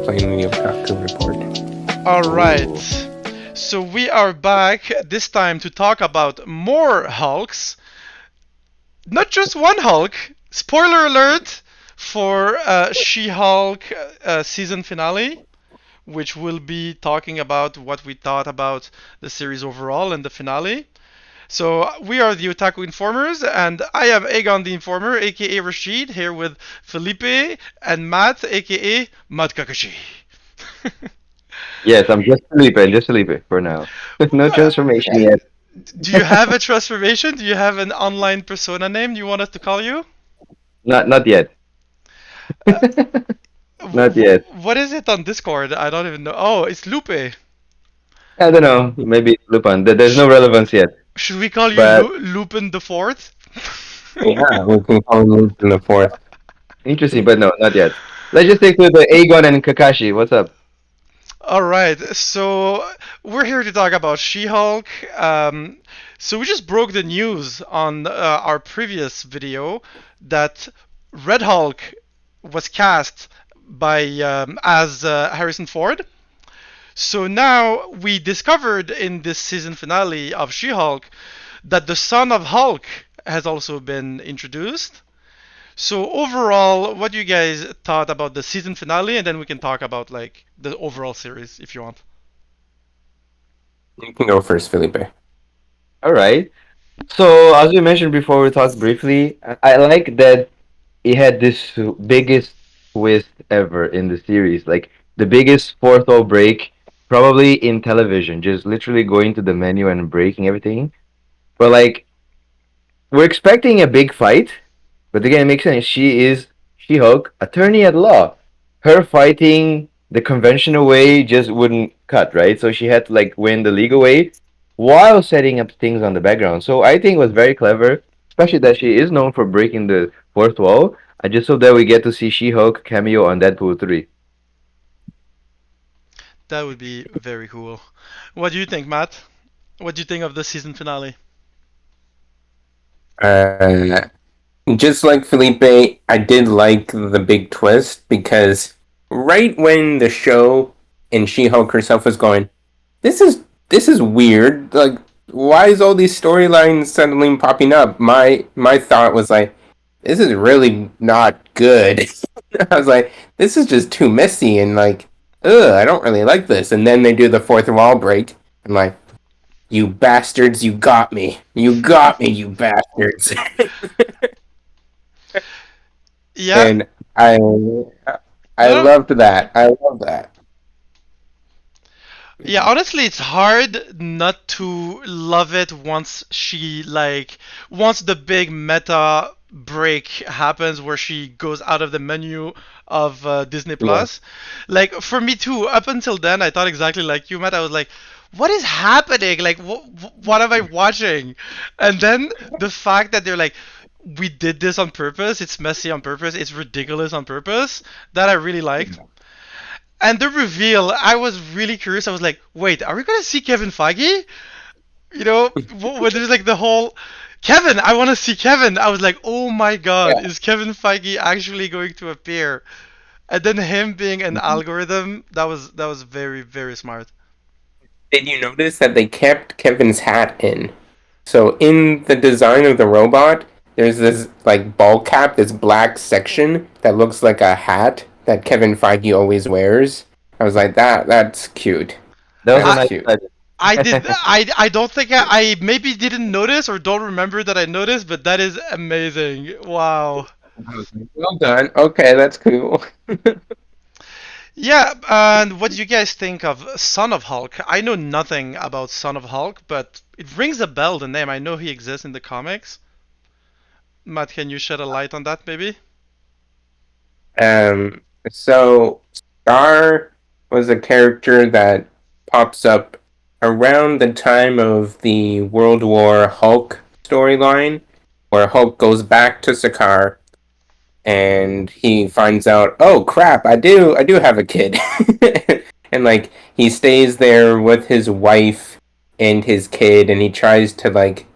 playing the Otaku Report. All right. Ooh. So we are back this time to talk about more Hulks. Not just one Hulk. Spoiler alert for She-Hulk season finale, which will be talking about what we thought about the series overall and the finale. So we are the Otaku Informers, and I am Aegon the Informer, aka Rashid, here with Felipe and Matt, aka Matt Kakashi. Yes, I'm just Felipe for now. No transformation yet. Do you have a transformation? Do you have an online persona name you want us to call you? Not yet. Uh, Not yet. what is it on Discord? I don't even know. Oh, it's Lupe. I don't know. Maybe it's Lupin. There's Sh- no relevance yet. should we call you But Lupin the Fourth? Yeah, we can call him in the fourth. interesting, but no, not yet. Let's just stick with the Aegon and Kakashi. What's up? All right, so we're here to talk about She-Hulk. So we just broke the news on our previous video that Red Hulk was cast by as Harrison Ford. So now we discovered in this season finale of She-Hulk that the son of Hulk has also been introduced. So overall, what do you guys thought about the season finale, and then we can talk about like the overall series if you want. You can go first, Felipe. All right. So as we mentioned before, we talked briefly. I like that it had this biggest twist ever in the series, like the biggest fourth wall break probably in television. Just literally going to the menu and breaking everything. But like we're expecting a big fight, but again, it makes sense. She is She-Hulk, attorney at law. Her fighting the conventional way just wouldn't cut, right? So she had to like win the legal way while setting up things on the background. So I think it was very clever, especially that she is known for breaking the fourth wall. I just hope that we get to see She-Hulk cameo on Deadpool 3. That would be very cool. What do you think, Matt? What do you think of the season finale? Uh, just like Felipe, I did like the big twist because right when the show and She-Hulk herself was going, this is weird. Like, why is all these storylines suddenly popping up? My thought was like, this is really not good. I was like, this is just too messy and like, ugh, I don't really like this. And then they do the fourth wall break. I'm like, you bastards, you got me. You got me, you bastards. Yeah, And I I no, loved that. I love that. yeah. Honestly, it's hard not to love it once the big meta break happens where she goes out of the menu of Disney Yeah. Plus. Like for me too. Up until then, I thought exactly like you, Matt. I was like, what is happening? Like, what am I watching? And then the fact that they're like, we did this on purpose. It's messy on purpose. It's ridiculous on purpose. That I really liked. And the reveal, I was really curious. I was like, wait, are we gonna see Kevin Feige? You know, when there's like the whole Kevin, I want to see Kevin. I was like, oh my god, Yeah. is Kevin Feige actually going to appear? And then him being an algorithm, that was very very smart. Did you notice that they kept Kevin's hat in? So in the design of the robot, there's this like ball cap, this black section that looks like a hat that Kevin Feige always wears. I was like, that's cute. That was a That's I nice cute. touch. I did I don't think I maybe didn't notice or don't remember that I noticed, but that is amazing. Wow. I was like, well done. Okay, that's cool. Yeah, and what do you guys think of Son of Hulk? I know nothing about Son of Hulk, but it rings a bell, the name. I know he exists in the comics. Matt, can you shed a light on that, maybe? Um, so Scar was a character that pops up around the time of the World War Hulk storyline, where Hulk goes back to Sakaar and he finds out, oh crap, I do have a kid, and like he stays there with his wife and his kid, and he tries to like,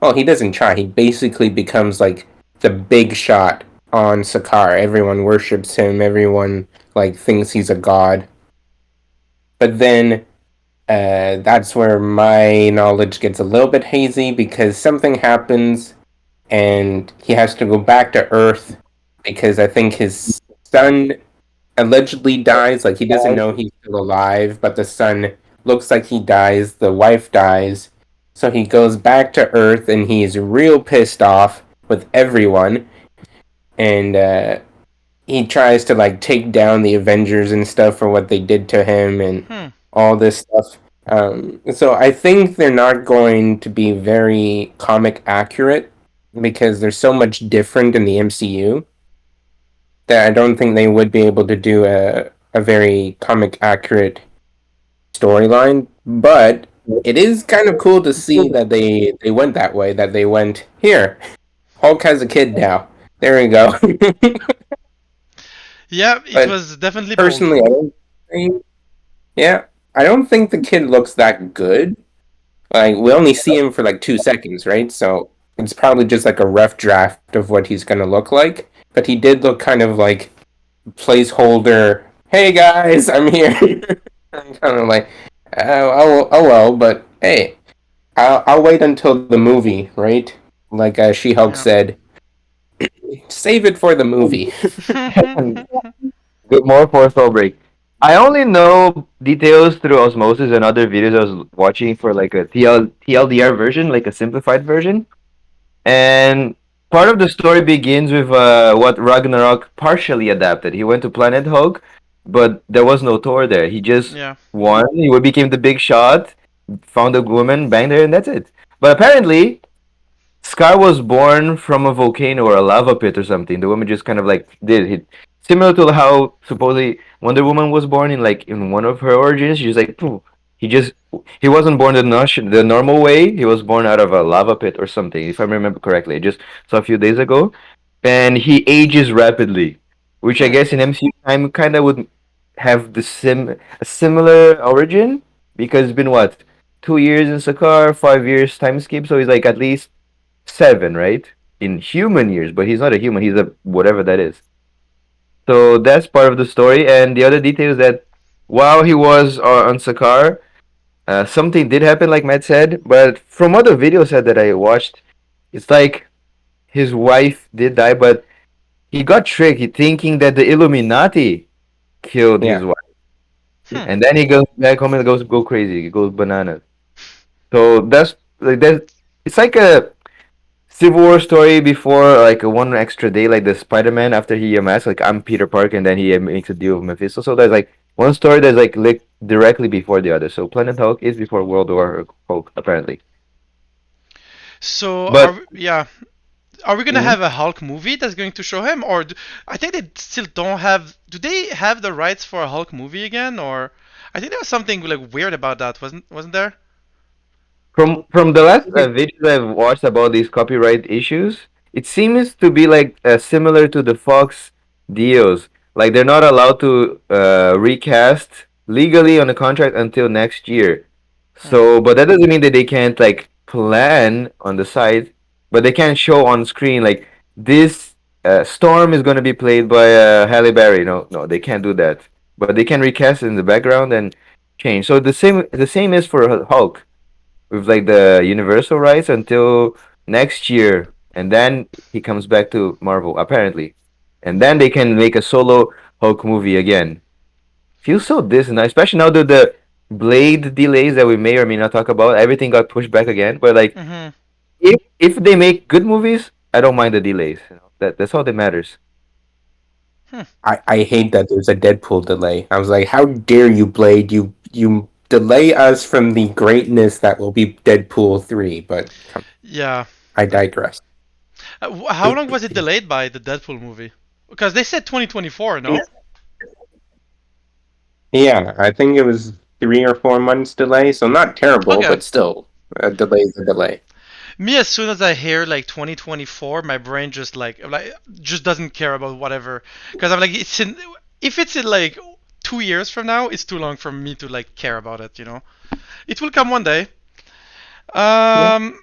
well, he doesn't try. He basically becomes like the big shot on Sakaar. Everyone worships him. Everyone like thinks he's a god. But then that's where my knowledge gets a little bit hazy because something happens and he has to go back to Earth because I think his son allegedly dies. Like he doesn't know he's still alive, but the son looks like he dies. The wife dies. So he goes back to Earth and he's real pissed off with everyone. And he tries to like take down the Avengers and stuff for what they did to him and all this stuff. So I think they're not going to be very comic accurate because they're so much different in the MCU that I don't think they would be able to do a very comic accurate storyline. But it is kind of cool to see that they went that way, that they went, here, Hulk has a kid now. There we go. Yeah, it But was definitely bold. personally, I don't think the kid looks that good. Like, we only see him for like 2 seconds, right? So it's probably just like a rough draft of what he's gonna look like. But he did look kind of like placeholder. Hey guys, I'm here. I'm kind of like, oh well. But hey, I'll wait until the movie, right? Like She-Hulk Yeah. said, save it for the movie. Good, more for Soul Break. I only know details through osmosis and other videos I was watching for like a TLDR version, like a simplified version. And part of the story begins with what Ragnarok partially adapted. He went to Planet Hulk, but there was no Thor there. He just Yeah. won. He became the big shot, found a woman, banged her, and that's it. But apparently, Scar was born from a volcano or a lava pit or something. The woman just kind of like did it. Similar to how supposedly Wonder Woman was born in one of her origins. She's like, poof. He wasn't born the normal way. He was born out of a lava pit or something, if I remember correctly. I just saw a few days ago, and he ages rapidly, which I guess in MCU time kind of would have a similar origin because it's been what 2 years in Sakaar, 5 years time skip, so he's like at least 7, right? In human years, but he's not a human. He's a whatever that is. So that's part of the story, and the other detail is that while he was on Sakaar, something did happen, like Matt said. But from other videos that I watched, it's like his wife did die, but he got tricked, thinking that the Illuminati killed his Yeah. wife, Hmm. and then he goes back home and go crazy, he goes bananas. So that's like that. It's like a Civil War story before like a one extra day, like the Spider-Man after he masks, like I'm Peter Parker, and then he makes a deal with Mephisto. So there's like one story that's like linked directly before the other. So Planet Hulk is before World War Hulk, apparently. So But are we gonna Mhm. have a Hulk movie that's going to show him, or I think they still don't have? Do they have the rights for a Hulk movie again, or I think there was something like weird about that, wasn't there? from the last videos I've watched about these copyright issues, it seems to be like similar to the Fox deals. Like they're not allowed to recast legally on a contract until next year. So, but that doesn't mean that they can't like plan on the side, but they can't show on screen like this Storm is going to be played by Halle Berry. No, no, they can't do that. But they can recast it in the background and change. So the same is for Hulk with like the Universal rights until next year, and then he comes back to Marvel apparently, and then they can make a solo Hulk movie again. Feels so distant, especially now that the Blade delays that we may or may not talk about. Everything got pushed back again, but like Mm-hmm. if they make good movies, I don't mind the delays. That's all that matters. I hate that there's a Deadpool delay. I was like, how dare you, Blade? You delay us from the greatness that will be Deadpool 3, but Yeah. I digress. How long was it delayed by the Deadpool movie? Because they said 2024, no? Yeah, I think it was 3 or 4 months delay, so not terrible, Okay. but still, a delay is a delay. Me, as soon as I hear like 2024, my brain just just doesn't care about whatever. Because I'm like, if it's in like 2 years from now, it's too long for me to like care about it. It will come one day. Um,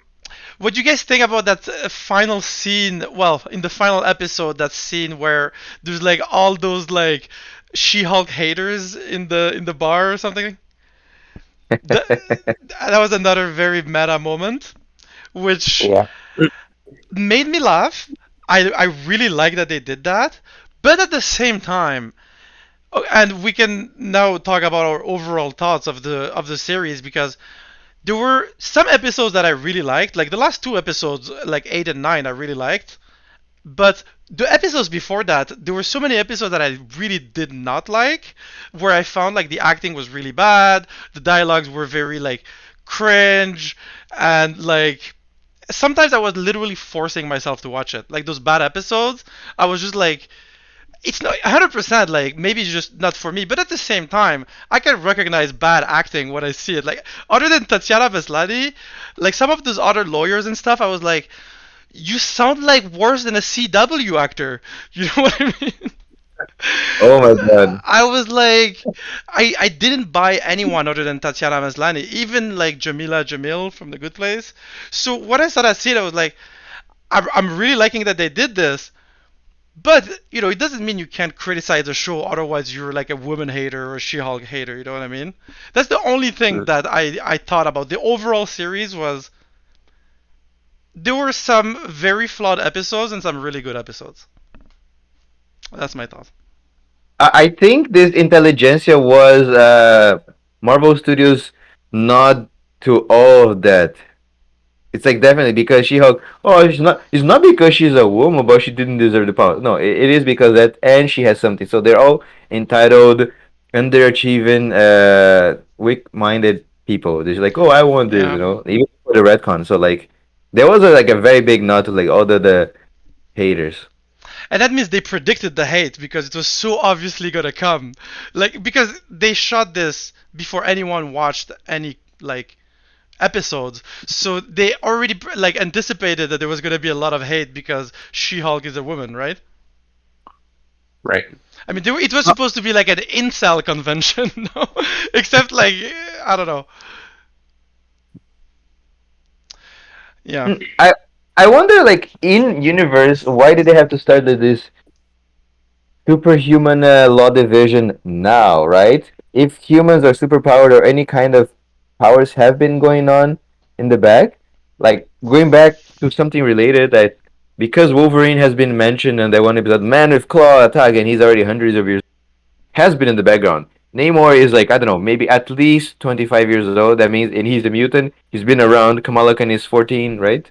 what do you guys think about that final scene? Well, in the final episode, that scene where there's like all those like She-Hulk haters in the bar or something. That, that was another very meta moment, which Yeah. made me laugh. I really like that they did that, but at the same time, oh, and we can now talk about our overall thoughts of the series because there were some episodes that I really liked, like the last two episodes, like 8 and 9, I really liked. But the episodes before that, there were so many episodes that I really did not like, where I found like the acting was really bad, the dialogues were very like cringe, and like sometimes I was literally forcing myself to watch it. Like those bad episodes, I was just like, it's not 100% like maybe it's just not for me, but at the same time, I can recognize bad acting when I see it. Like other than Tatiana Maslany, like some of those other lawyers and stuff, I was like, you sound like worse than a CW actor. You know what I mean? Oh my god. I was like, I didn't buy anyone other than Tatiana Maslany, even like Jamila Jamil from The Good Place. So when I saw that scene, I was like, I'm really liking that they did this. But you know, it doesn't mean you can't criticize the show. Otherwise, you're like a woman hater or a She-Hulk hater. You know what I mean? That's the only thing Mm. that I thought about. The overall series was there were some very flawed episodes and some really good episodes. That's my thought. I think this intelligentsia was Marvel Studios nod to all of that. It's like definitely because She-Hulk. Oh, It's not because she's a woman, but she didn't deserve the power. No, it is because that, and she has something. So they're all entitled, underachieving, weak-minded people. They're just like, oh, I want this, Yeah. even for the retcon. So like, there was like a very big nod to like all the haters. And that means they predicted the hate because it was so obviously gonna come. Like because they shot this before anyone watched any like episodes. So they already like anticipated that there was gonna be a lot of hate because She-Hulk is a woman, right? Right. I mean, it was supposed to be like an incel convention, no? Except like I don't know. Yeah. I wonder, like in universe, why did they have to start this superhuman law division now, right? If humans are superpowered or any kind of powers have been going on in the back, like going back to something related, that because Wolverine has been mentioned in that one episode, Man with Claw attack, and he's already hundreds of years, has been in the background. Namor is like, I don't know, maybe at least 25 years old. That means, and he's a mutant. He's been around. Kamala Khan is 14, right?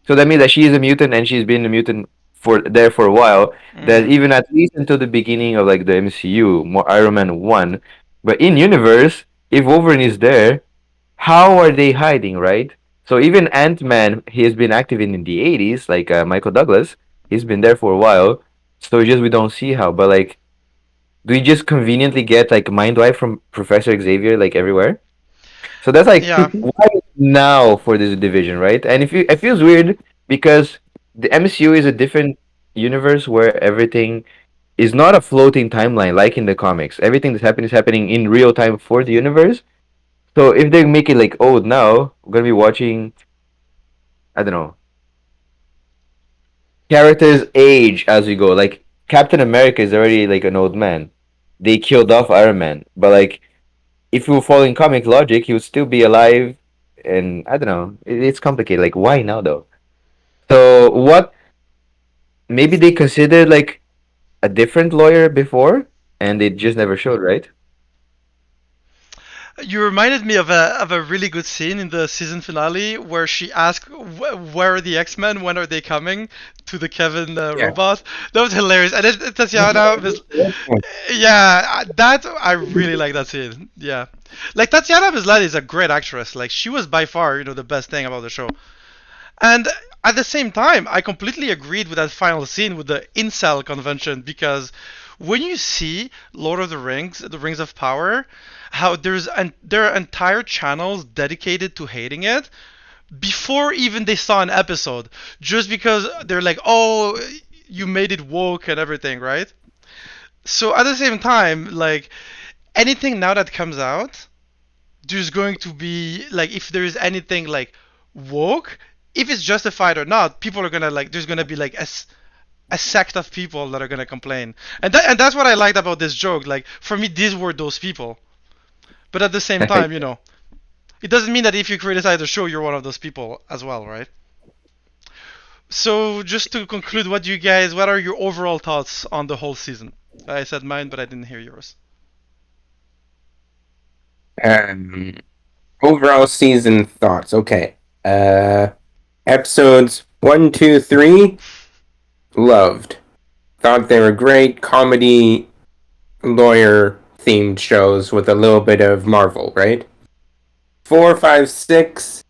So that means that she is a mutant and she's been a mutant for a while. That Hmm. even at least until the beginning of like the MCU, more Iron Man 1. But in universe, if Wolverine is there, how are they hiding, right? So even Ant Man, he has been active in the 80s, like Michael Douglas. He's been there for a while. So just we don't see how. But like, do you just conveniently get like mind wipe from Professor Xavier like everywhere? So that's like Yeah. why now for this division, right? And if you it feels weird because the MCU is a different universe where everything is not a floating timeline like in the comics. Everything that's happening is happening in real time for the universe. So if they make it like old now, we're gonna be watching, I don't know, characters age as we go. Like Captain America is already like an old man. They killed off Iron Man, but like if you were following comic logic, he would still be alive. And I don't know, it's complicated. Like, why now though? So what? Maybe they considered like a different lawyer before, and they just never showed, right? You reminded me of a really good scene in the season finale where she asked, "Where are the X-Men? When are they coming?" to the Kevin Yeah. robot. That was hilarious. And then Tatiana was, yeah, that I really like that scene. Yeah, like Tatiana Maslany is a great actress. Like she was by far, you know, the best thing about the show. And at the same time, I completely agreed with that final scene with the incel convention because when you see Lord of the Rings of Power, how there are entire channels dedicated to hating it before even they saw an episode, just because they're like, oh, you made it woke and everything, right? So at the same time, like anything now that comes out, there's going to be like if there is anything like woke, if it's justified or not, people are gonna like. There's gonna be like a sect of people that are gonna complain, and that's what I liked about this joke. Like for me, these were those people. But at the same time, it doesn't mean that if you criticize the show, you're one of those people as well, right? So just to conclude, what are your overall thoughts on the whole season? I said mine, but I didn't hear yours. Um, Overall season thoughts. Okay. Episodes 1, 2, 3, loved. Thought they were great comedy, lawyer themed shows with a little bit of Marvel, right? 4, 5, 6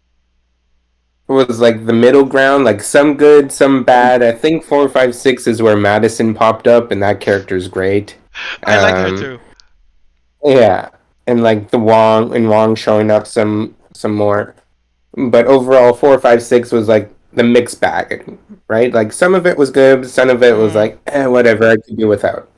was like the middle ground, like some good, some bad. I think 4, 5, 6 is where Madison popped up, and that character's great. I like her Um, too. yeah, and like the Wong showing up some more. But overall, 4, 5, 6 was like the mixed bag, right? Like some of it was good, some of it was Mm. like whatever, I could do without.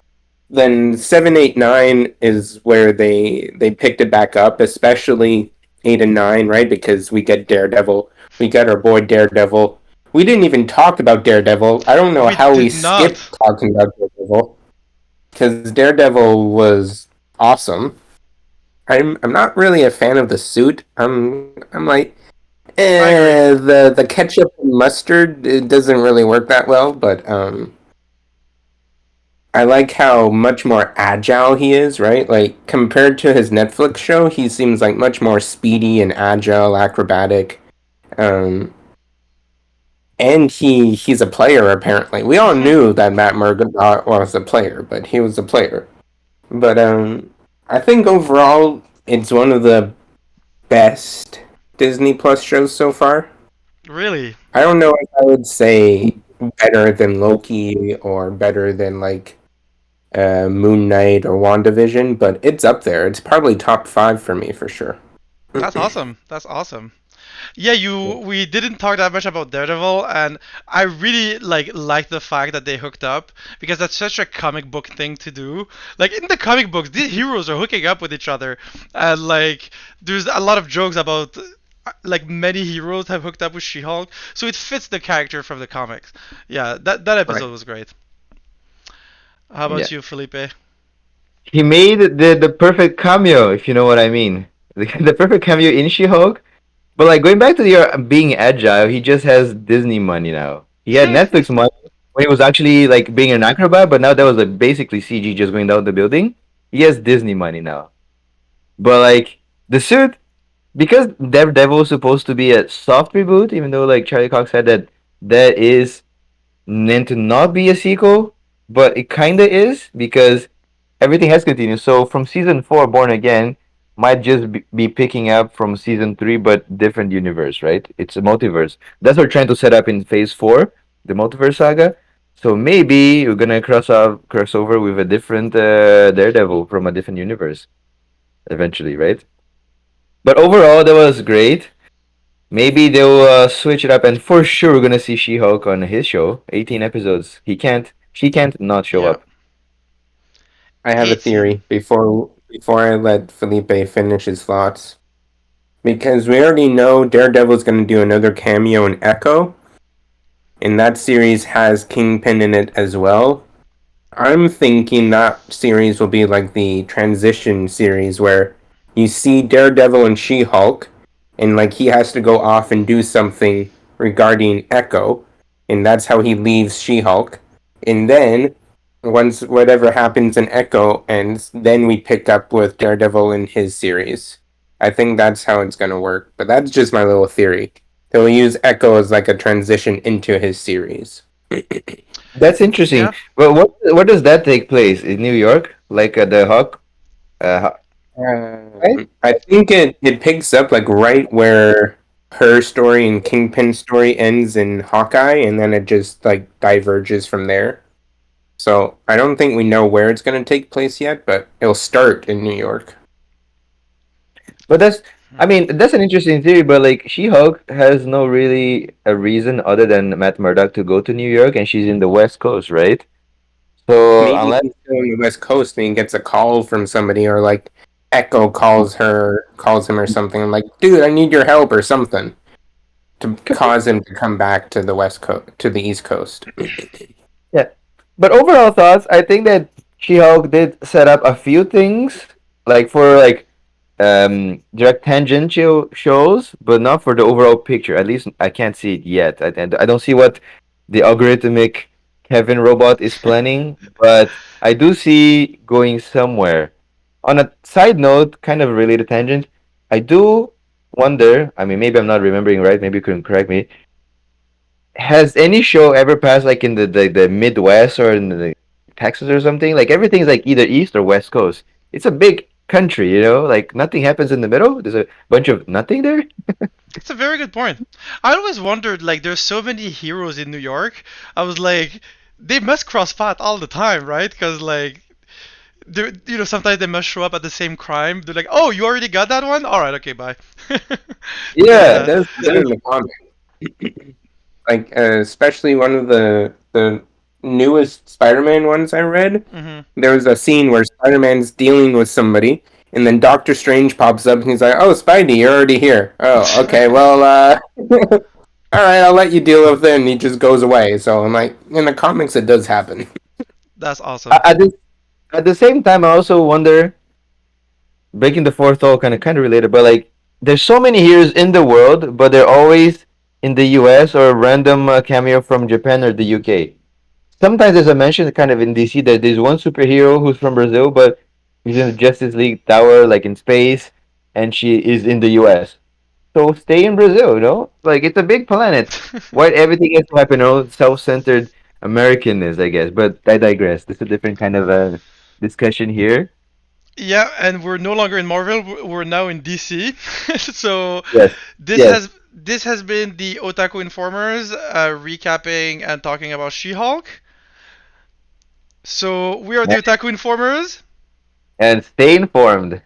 Then 7, 8, 9 is where they picked it back up, especially 8 and 9, right? Because we get Daredevil, we got our boy Daredevil. We didn't even talk about Daredevil. I don't know We how we did not. skipped talking about Daredevil because Daredevil was awesome. I'm not really a fan of the suit. I'm like, I agree. the ketchup and mustard, it doesn't really work that well, but I like how much more agile he is, right? Like compared to his Netflix show, he seems like much more speedy and agile, acrobatic. Um, and he's a player apparently. We all Mhm. knew that Matt Murdock was a player, but he was a player. But I think overall it's one of the best Disney Plus shows so far. Really? I don't know if I would say better than Loki or better than like Moon Knight or WandaVision, but it's up there. It's probably top 5 for me for sure. That's awesome. That's awesome. Yeah, we didn't talk that much about Daredevil, and I really like the fact that they hooked up because that's such a comic book thing to do. Like in the comic books, these heroes are hooking up with each other, and like there's a lot of jokes about like many heroes have hooked up with She-Hulk, so it fits the character from the comics. Yeah, that Right. episode was great. How Yeah. about you, Felipe? He made the perfect cameo, if you know what I mean. The perfect cameo in She-Hulk. But like going back to your being agile, he just has Disney money now. He had Netflix money when he was actually like being an acrobat, but now that was like basically CG just going down the building. He has Disney money now. But like the suit, because Daredevil was supposed to be a soft reboot, even though like Charlie Cox said that that is meant to not be a sequel, but it kinda is because everything has continued. So from season 4, Born Again might just be picking up from season 3, but different universe, right? It's a multiverse. That's what we're trying to set up in phase 4, the multiverse saga. So maybe we're gonna cross over with a different Daredevil from a different universe eventually, right? But overall, that was great. Maybe they'll switch it up, and for sure we're gonna see She-Hulk on his show. 18 episodes. She can't not show Yeah, up. I have a 18. theory before I let Felipe finish his thoughts. Because we already know Daredevil's going to do another cameo in Echo, and that series has Kingpin in it as well. I'm thinking that series will be like the transition series where you see Daredevil and She-Hulk, and like he has to go off and do something regarding Echo, and that's how he leaves She-Hulk. And then once whatever happens in Echo ends, then we pick up with Daredevil in his series. I think that's how it's gonna work, but that's just my little theory. They'll use Echo as like a transition into his series. That's interesting. Yeah. Well, what does that take place in New York? Like the Hawk? Right? I think it picks up like right where her story and Kingpin's story ends in Hawkeye, and then it just like diverges from there. So I don't think we know where it's going to take place yet, but it'll start in New York. But I mean, that's an interesting theory. But like, She-Hulk has no really a reason other than Matt Murdock to go to New York, and she's in the West Coast, right? So Maybe unless he's still on the West Coast and he gets a call from somebody, or like Echo calls him or something. I'm like, dude, I need your help or something to cause him to come back to the West Coast, to the East Coast. Yeah. But overall thoughts, I think that She-Hulk did set up a few things, like for like direct tangential shows, but not for the overall picture. At least I can't see it yet. I don't see what the algorithmic Kevin robot is planning, but I do see going somewhere. On a side note, kind of a related tangent, I do wonder. I mean, maybe I'm not remembering right. Maybe you can correct me. Has any show ever passed like in the Midwest or in the Texas or something? Like everything's like either East or West Coast. It's a big country, you know. Like nothing happens in the middle. There's a bunch of nothing there. It's a very good point. I always wondered, like, there's so many heroes in New York. I was like, they must cross paths all the time, right? Because like, sometimes they must show up at the same crime. They're like, oh, you already got that one? All right, okay, bye. Yeah, Yeah. There's that in the comic. Like especially one of the newest Spider-Man ones I read. Hmm. There was a scene where Spider-Man's dealing with somebody, and then Doctor Strange pops up and he's like, "Oh, Spidey, you're already here. Oh, okay. Well, all right, I'll let you deal with it." And he just goes away. So I'm like, in the comics, it does happen. That's awesome. at the same time, I also wonder, breaking the fourth wall, kind of related, but like, there's so many heroes in the world, but they're always in the U.S. or a random cameo from Japan or the U.K. Sometimes there's a mention kind of in DC that there's one superhero who's from Brazil, but he's in the Justice League Tower, like in space, and she is in the US. So stay in Brazil, you know? Like it's a big planet. Why everything has to happen all self-centered Americanness, I guess. But I digress. This is a different kind of discussion here. Yeah, and we're no longer in Marvel. We're now in DC. So Yes. this Yes. has this has been the Otaku Informers recapping and talking about She-Hulk. So we are the Otaku Informers. And stay informed.